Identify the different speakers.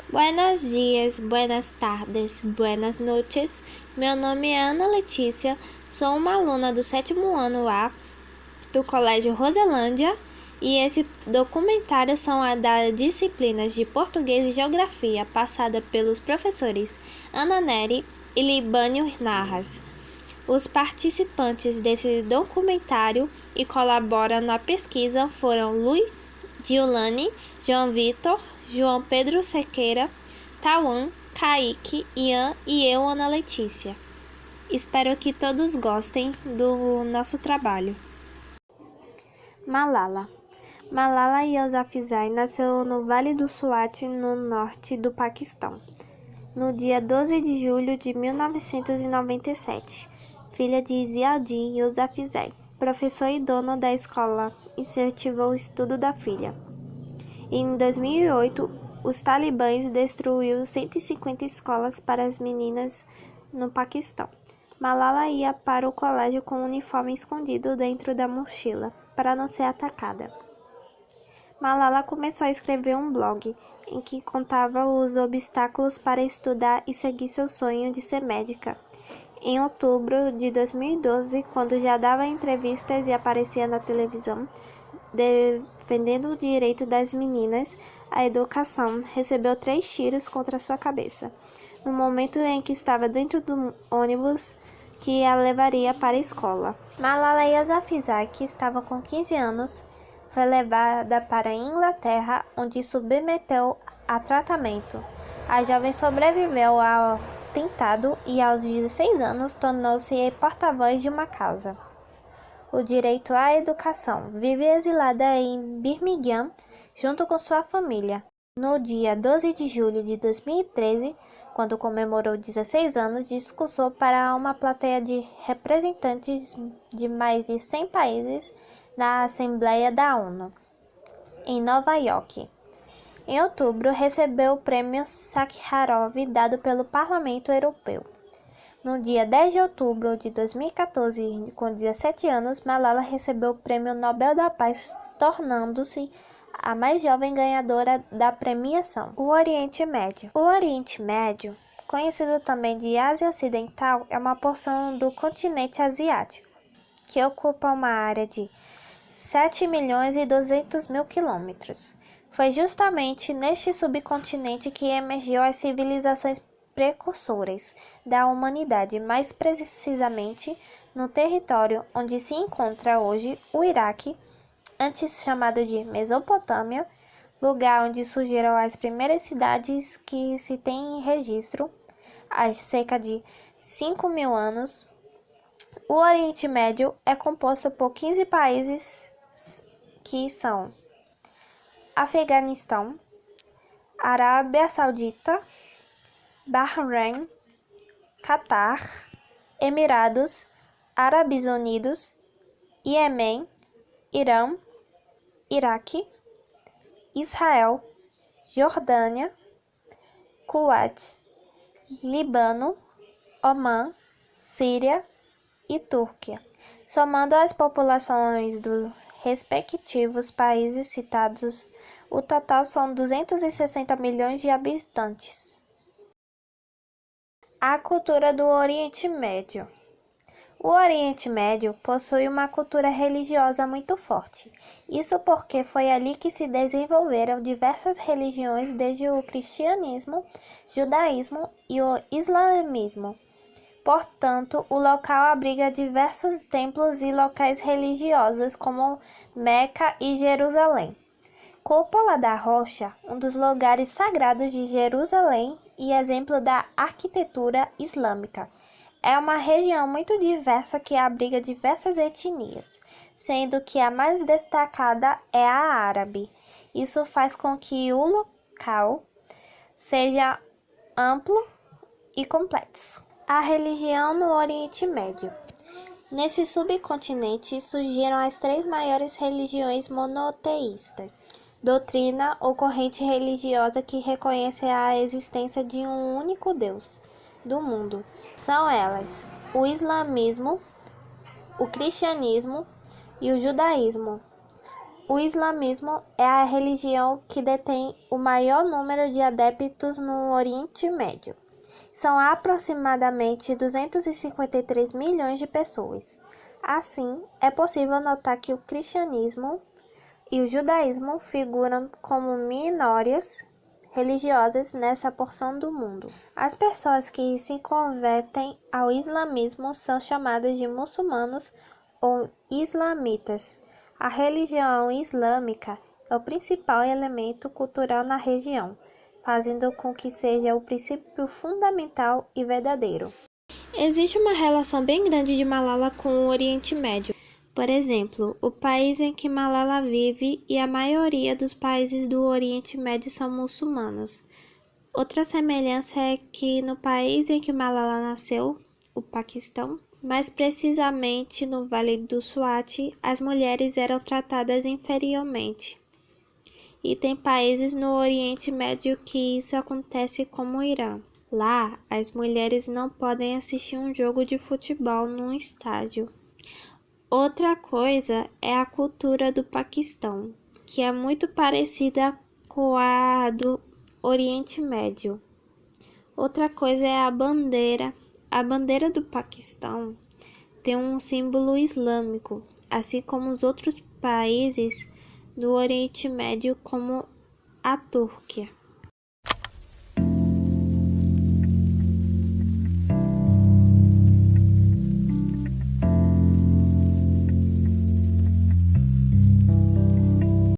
Speaker 1: Buenos dias, buenas tardes, buenas noches. Meu nome é Ana Letícia, sou uma aluna do 7º ano A do Colégio Roselândia e esse documentário são das disciplinas de Português e Geografia passada pelos professores Ana Nery e Libânio Narras. Os participantes desse documentário e colaboram na pesquisa foram Luiz Giulani, João Vitor, João Pedro Sequeira, Tauan, Kaique, Ian e eu, Ana Letícia. Espero que todos gostem do nosso trabalho. Malala Yousafzai nasceu no Vale do Swat, no norte do Paquistão, no dia 12 de julho de 1997, filha de Ziauddin Yousafzai, professor e dono da escola, incentivou o estudo da filha. Em 2008, os talibãs destruíram 150 escolas para as meninas no Paquistão. Malala ia para o colégio com um uniforme escondido dentro da mochila, para não ser atacada. Malala começou a escrever um blog, em que contava os obstáculos para estudar e seguir seu sonho de ser médica. Em outubro de 2012, quando já dava entrevistas e aparecia na televisão, defendendo o direito das meninas à educação, recebeu 3 tiros contra sua cabeça, no momento em que estava dentro do ônibus que a levaria para a escola. Malala Yousafzai, que estava com 15 anos, foi levada para a Inglaterra, onde submeteu a tratamento. A jovem sobreviveu ao atentado e aos 16 anos tornou-se porta-voz de uma causa: o direito à educação. Vive exilada em Birmingham junto com sua família. No dia 12 de julho de 2013, quando comemorou 16 anos, discursou para uma plateia de representantes de mais de 100 países na Assembleia da ONU, em Nova York. Em outubro, recebeu o prêmio Sakharov dado pelo Parlamento Europeu. No dia 10 de outubro de 2014, com 17 anos, Malala recebeu o Prêmio Nobel da Paz, tornando-se a mais jovem ganhadora da premiação. O Oriente Médio. O Oriente Médio, conhecido também de Ásia Ocidental, é uma porção do continente asiático, que ocupa uma área de 7.200.000 quilômetros. Foi justamente neste subcontinente que emergiu as civilizações precursoras da humanidade, mais precisamente no território onde se encontra hoje o Iraque, antes chamado de Mesopotâmia, lugar onde surgiram as primeiras cidades que se tem em registro há cerca de 5.000 anos. O Oriente Médio é composto por 15 países que são Afeganistão, Arábia Saudita, Bahrein, Catar, Emirados Árabes Unidos, Iêmen, Irã, Iraque, Israel, Jordânia, Kuwait, Líbano, Omã, Síria e Turquia. Somando as populações dos respectivos países citados, o total são 260 milhões de habitantes. A cultura do Oriente Médio. O Oriente Médio possui uma cultura religiosa muito forte. Isso porque foi ali que se desenvolveram diversas religiões, desde o cristianismo, judaísmo e o islamismo. Portanto, o local abriga diversos templos e locais religiosos, como Meca e Jerusalém. Cúpula da Rocha, um dos lugares sagrados de Jerusalém e exemplo da arquitetura islâmica. É uma região muito diversa que abriga diversas etnias, sendo que a mais destacada é a árabe. Isso faz com que o local seja amplo e complexo. A religião no Oriente Médio. Nesse subcontinente surgiram as 3 maiores religiões monoteístas. Doutrina ou corrente religiosa que reconhece a existência de um único Deus do mundo. São elas o islamismo, o cristianismo e o judaísmo. O islamismo é a religião que detém o maior número de adeptos no Oriente Médio. São aproximadamente 253 milhões de pessoas. Assim, é possível notar que o cristianismo e o judaísmo figuram como minorias religiosas nessa porção do mundo. As pessoas que se convertem ao islamismo são chamadas de muçulmanos ou islamitas. A religião islâmica é o principal elemento cultural na região, fazendo com que seja o princípio fundamental e verdadeiro. Existe uma relação bem grande de Malala com o Oriente Médio. Por exemplo, o país em que Malala vive e a maioria dos países do Oriente Médio são muçulmanos. Outra semelhança é que no país em que Malala nasceu, o Paquistão, mais precisamente no Vale do Swat, as mulheres eram tratadas inferiormente. E tem países no Oriente Médio que isso acontece, como o Irã. Lá, as mulheres não podem assistir um jogo de futebol num estádio. Outra coisa é a cultura do Paquistão, que é muito parecida com a do Oriente Médio. Outra coisa é a bandeira. A bandeira do Paquistão tem um símbolo islâmico, assim como os outros países do Oriente Médio, como a Turquia.